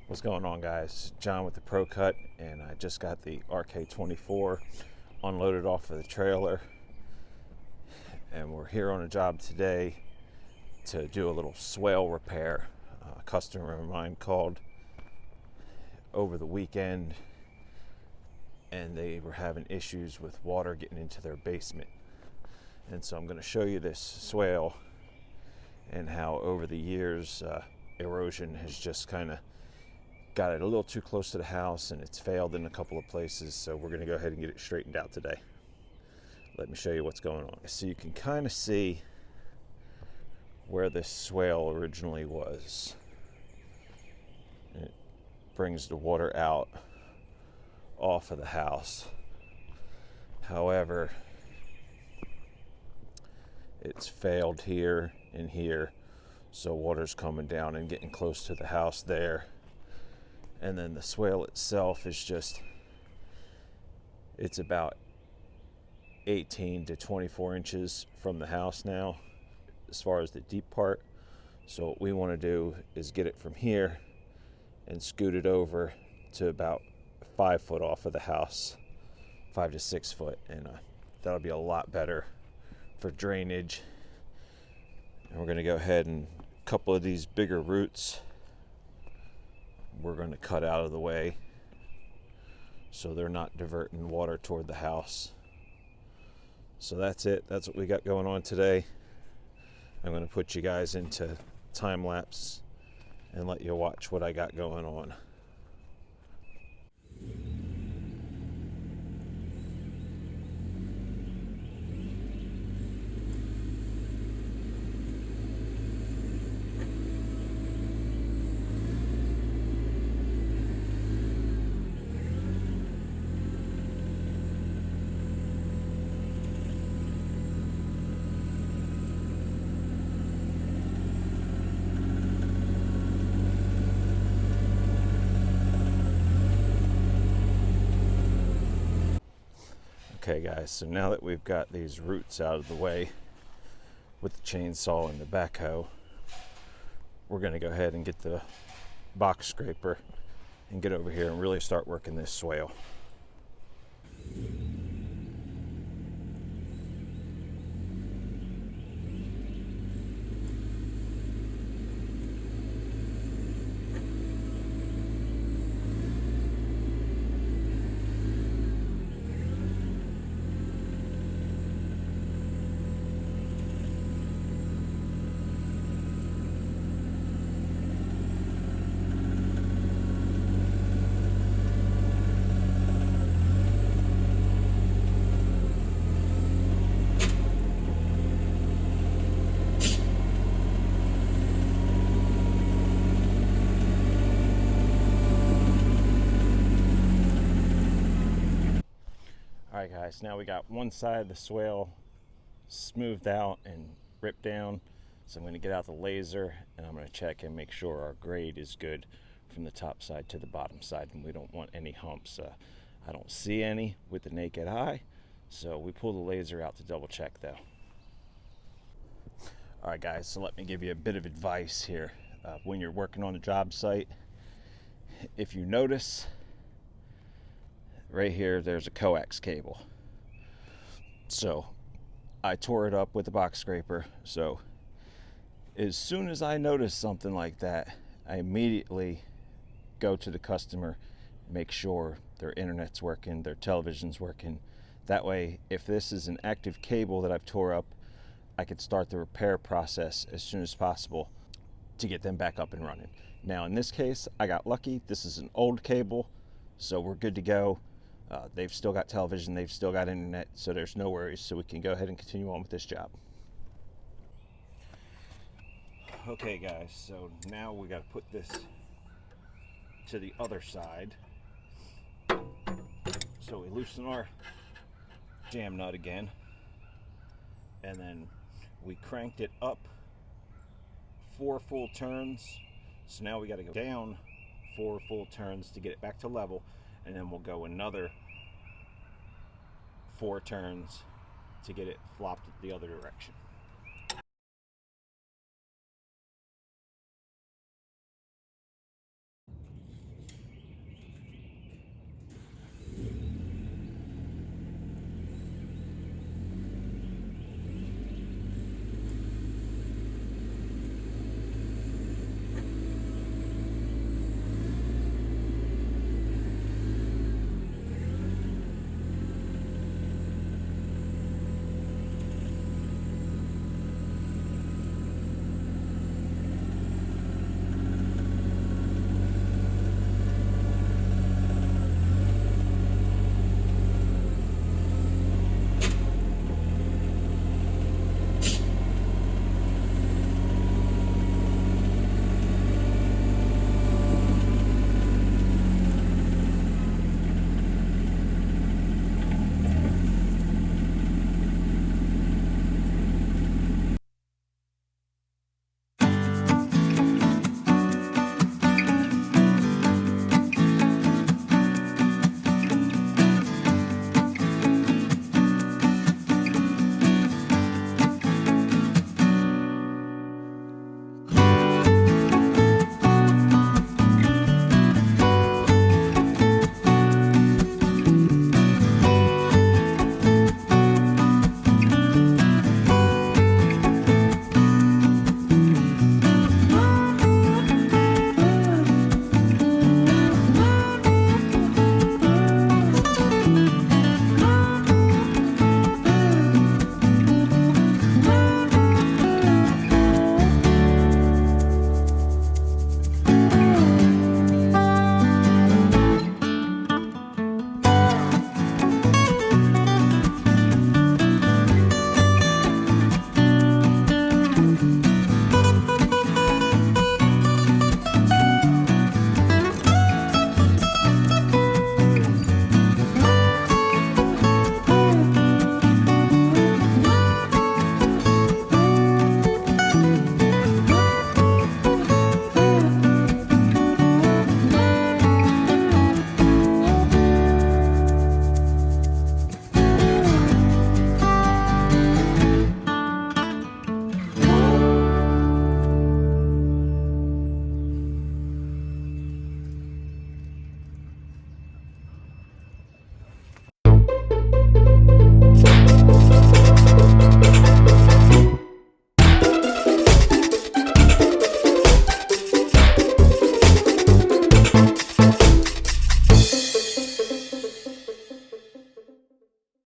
What's going on, guys? John with the Pro Cut, and I just got the RK24 unloaded off of the trailer, and we're here on a job today to do a little swale repair. A customer of mine called over the weekend and they were having issues with water getting into their basement, and so I'm going to show you this swale and how over the years erosion has just kind of got it a little too close to the house, and it's failed in a couple of places. So we're going to go ahead and get it straightened out today. Let me show you what's going on. So you can kind of see where this swale originally was. It brings the water out off of the house. However, it's failed here and here, so water's coming down and getting close to the house there. And then the swale itself is just, it's about 18 to 24 inches from the house now as far as the deep part. So what we want to do is get it from here and scoot it over to about 5 foot off of the house, 5 to 6 foot, and that'll be a lot better for drainage. And we're going to go ahead and a couple of these bigger roots we're going to cut out of the way so they're not diverting water toward the house. So that's it. That's what we got going on today. I'm going to put you guys into time lapse and let you watch what I got going on. Okay guys, so now that we've got these roots out of the way with the chainsaw and the backhoe, we're going to go ahead and get the box scraper and get over here and really start working this swale. Alright guys, now we got one side of the swale smoothed out and ripped down. So I'm going to get out the laser and I'm going to check and make sure our grade is good from the top side to the bottom side, and we don't want any humps. I don't see any with the naked eye, so we pull the laser out to double check though. Alright guys, so let me give you a bit of advice here. When you're working on a job site, if you notice right here, there's a coax cable. So I tore it up with the box scraper. So as soon as I notice something like that, I immediately go to the customer, make sure their internet's working, their television's working. That way, if this is an active cable that I've tore up, I can start the repair process as soon as possible to get them back up and running. Now in this case, I got lucky. This is an old cable, so we're good to go. They've still got television, they've still got internet, so there's no worries. So we can go ahead and continue on with this job. Okay guys, so now we got to put this to the other side. So we loosen our jam nut again, and then we cranked it up 4 full turns. So now we got to go down 4 full turns to get it back to level, and then we'll go another 4 turns to get it flopped the other direction.